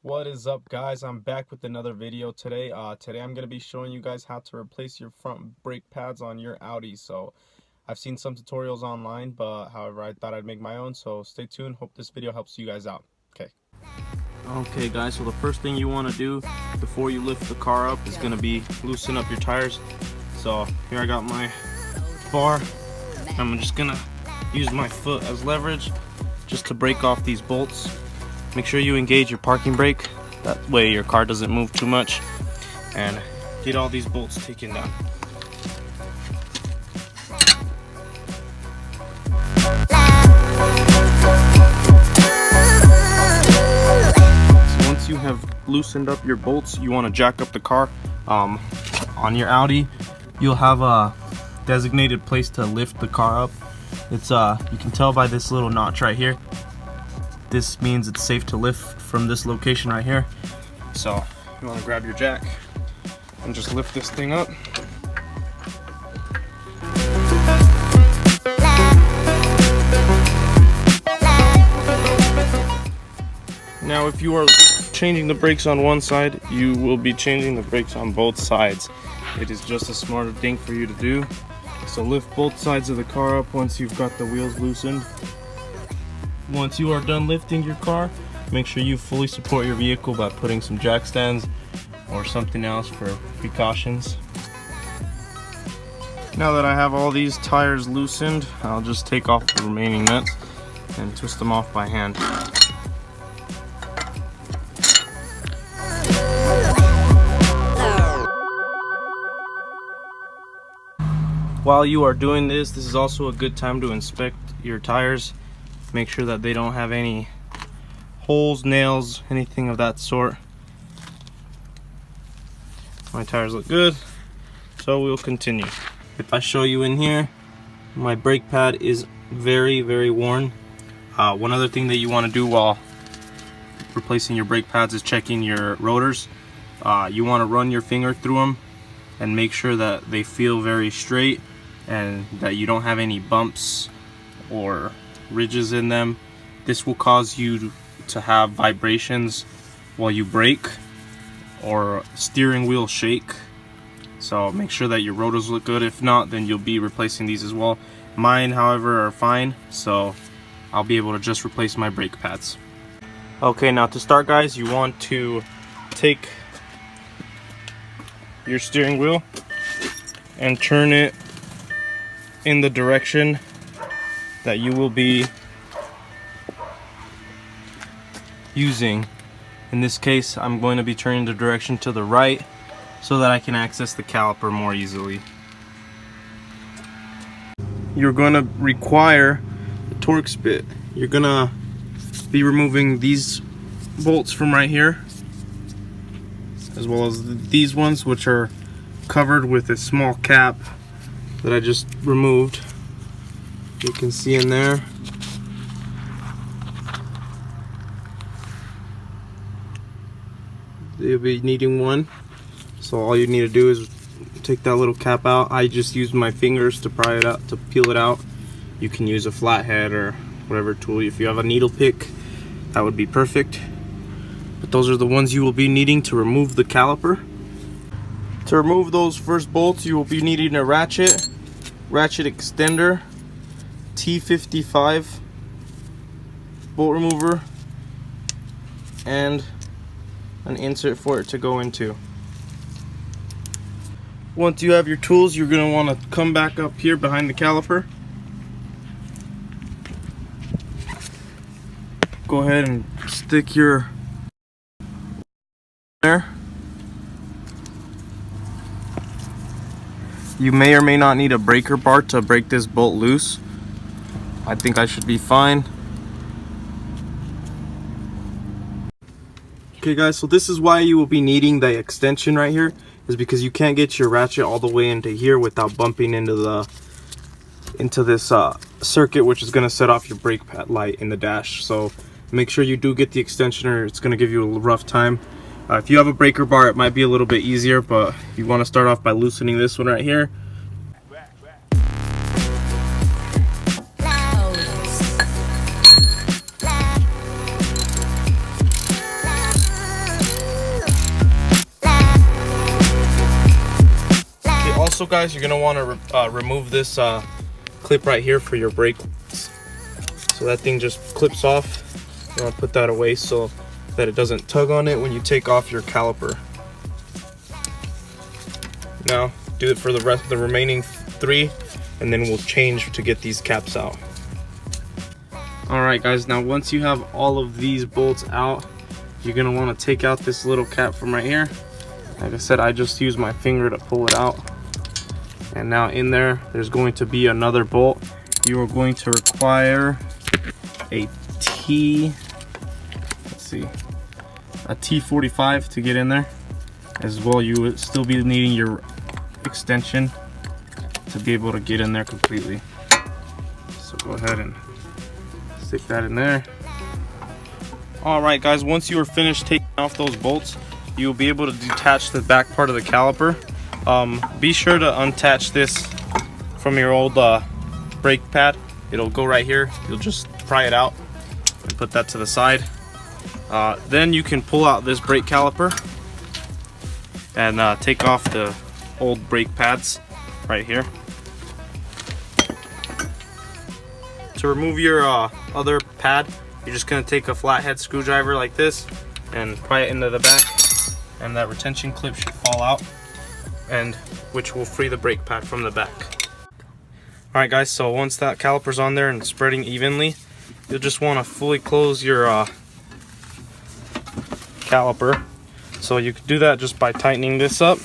What is up, guys? I'm back with another video today. Today I'm going to be showing you guys how to replace your front brake pads on your Audi. So I've seen some tutorials online, but however I thought I'd make my own, so stay tuned. Hope this video helps you guys out. Okay guys, so the first thing you want to do before you lift the car up is going to be loosen up your tires. So here I got my bar. I'm just going to use my foot as leverage just to break off these bolts. Make sure you engage your parking brake, that way your car doesn't move too much, and get all these bolts taken down. So once you have loosened up your bolts, you want to jack up the car. On your Audi, you'll have a designated place to lift the car up. It's you can tell by this little notch right here. This means it's safe to lift from this location right here. So you want to grab your jack and just lift this thing up. Now if you are changing the brakes on one side, you will be changing the brakes on both sides. It is just a smarter thing for you to do. So lift both sides of the car up once you've got the wheels loosened. Once you are done lifting your car, make sure you fully support your vehicle by putting some jack stands or something else for precautions. Now that I have all these tires loosened, I'll just take off the remaining nuts and twist them off by hand. While you are doing this, this is also a good time to inspect your tires. Make sure that they don't have any holes, nails, anything of that sort. My tires look good, so we'll continue. If I show you in here, my brake pad is very worn. One other thing that you want to do while replacing your brake pads is checking your rotors. You want to run your finger through them and make sure that they feel very straight and that you don't have any bumps or ridges in them. This will cause you to have vibrations while you brake or steering wheel shake. So make sure that your rotors look good. If not, then you'll be replacing these as well. Mine, however, are fine, so I'll be able to just replace my brake pads. Okay, now to start, guys, you want to take your steering wheel and turn it in the direction that you will be using. In this case, I'm going to be turning the direction to the right so that I can access the caliper more easily. You're going to require a Torx bit. You're going to be removing these bolts from right here, as well as these ones, which are covered with a small cap that I just removed. You can see in there. You'll be needing one. So all you need to do is take that little cap out. I just used my fingers to pry it out, to peel it out. You can use a flathead or whatever tool. If you have a needle pick, that would be perfect. But those are the ones you will be needing to remove the caliper. To remove those first bolts, you will be needing a ratchet extender, T55 bolt remover, and an insert for it to go into. Once you have your tools, you're going to want to come back up here behind the caliper. Go ahead and stick your there. You may or may not need a breaker bar to break this bolt loose. I think I should be fine. Okay guys, so this is why you will be needing the extension right here, is because you can't get your ratchet all the way into here without bumping into this circuit, which is going to set off your brake pad light in the dash. So make sure you do get the extension or it's going to give you a rough time. If you have a breaker bar, it might be a little bit easier, but you want to start off by loosening this one right here. Also guys, you're gonna want to remove this clip right here for your brake. So that thing just clips off. You want to put that away so that it doesn't tug on it when you take off your caliper. Now do it for the remaining 3, and then we'll change to get these caps out. Alright guys, now once you have all of these bolts out, you're going to want to take out this little cap from right here. Like I said, I just use my finger to pull it out. And now in there's going to be another bolt. You are going to require a T45 to get in there. As well, you would still be needing your extension to be able to get in there completely. So go ahead and stick that in there. Alright guys, once you are finished taking off those bolts, you'll be able to detach the back part of the caliper. Be sure to unattach this from your old brake pad. It'll go right here. You'll just pry it out and put that to the side. Then you can pull out this brake caliper and take off the old brake pads right here. To remove your other pad, you're just going to take a flathead screwdriver like this and pry it into the back, and that retention clip should fall out, and which will free the brake pad from the back. Alright guys, so once that caliper's on there and spreading evenly, you'll just want to fully close your caliper. So you can do that just by tightening this up.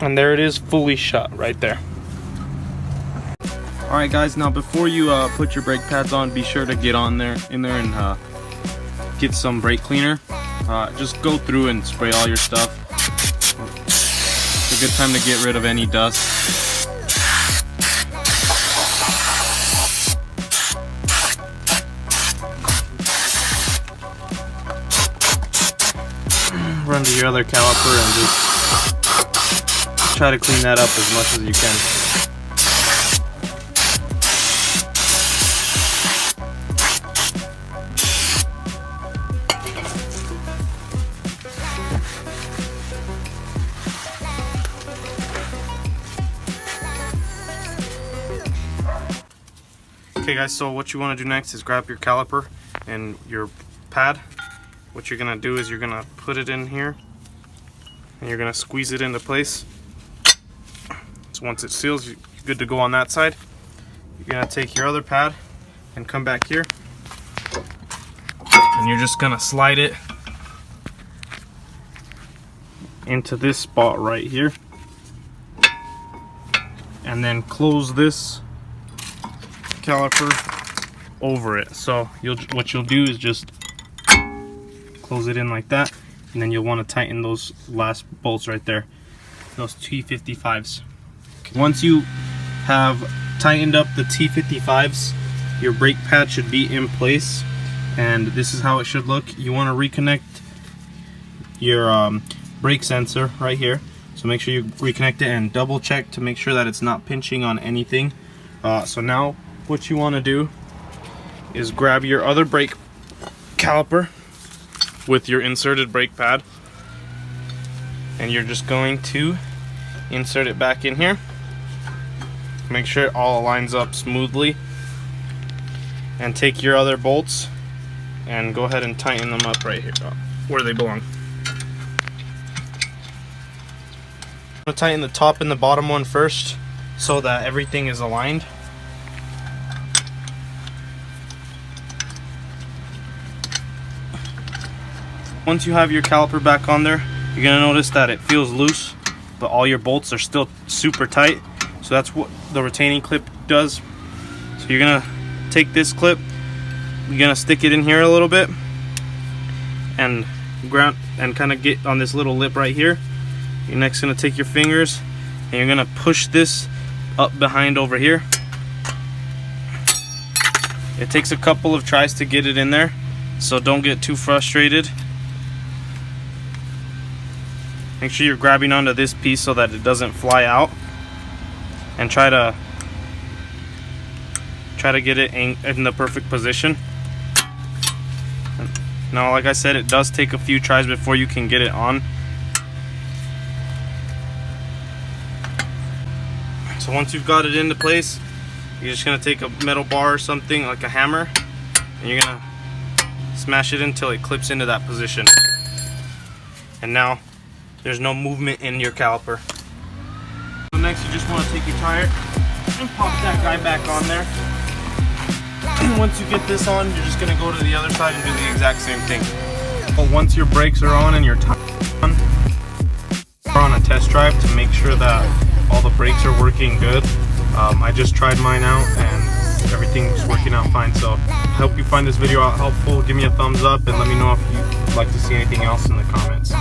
And there it is, fully shut right there. Alright guys, now before you put your brake pads on, be sure to get in there and get some brake cleaner. Just go through and spray all your stuff. It's a good time to get rid of any dust. Run to your other caliper and just try to clean that up as much as you can. Okay guys, so what you want to do next is grab your caliper and your pad. What you're going to do is you're going to put it in here and you're going to squeeze it into place. So once it seals, you're good to go on that side. You're going to take your other pad and come back here, and you're just going to slide it into this spot right here, and then close this caliper over it. So what you'll do is just close it in like that, and then you'll want to tighten those last bolts right there, those T55s. Once you have tightened up the T55s, your brake pad should be in place, and this is how it should look. You want to reconnect your brake sensor right here, so make sure you reconnect it and double check to make sure that it's not pinching on anything. So now what you want to do is grab your other brake caliper with your inserted brake pad, and you're just going to insert it back in here. Make sure it all lines up smoothly, and take your other bolts and go ahead and tighten them up right here where they belong. I'm going to tighten the top and the bottom one first so that everything is aligned. Once you have your caliper back on there, you're going to notice that it feels loose, but all your bolts are still super tight. So that's what the retaining clip does. So you're going to take this clip, you're going to stick it in here a little bit, and ground and kind of get on this little lip right here. You're next going to take your fingers and you're going to push this up behind over here. It takes a couple of tries to get it in there, so don't get too frustrated. Make sure you're grabbing onto this piece so that it doesn't fly out, and try to get it in the perfect position. Now, like I said, it does take a few tries before you can get it on. So once you've got it into place, you're just gonna take a metal bar or something like a hammer, and you're gonna smash it until it clips into that position. And now there's no movement in your caliper. So next, you just want to take your tire and pop that guy back on there. Once you get this on, you're just going to go to the other side and do the exact same thing. But once your brakes are on and your tire on, we're on a test drive to make sure that all the brakes are working good. I just tried mine out and everything's working out fine. So I hope you find this video out helpful. Give me a thumbs up and let me know if you'd like to see anything else in the comments.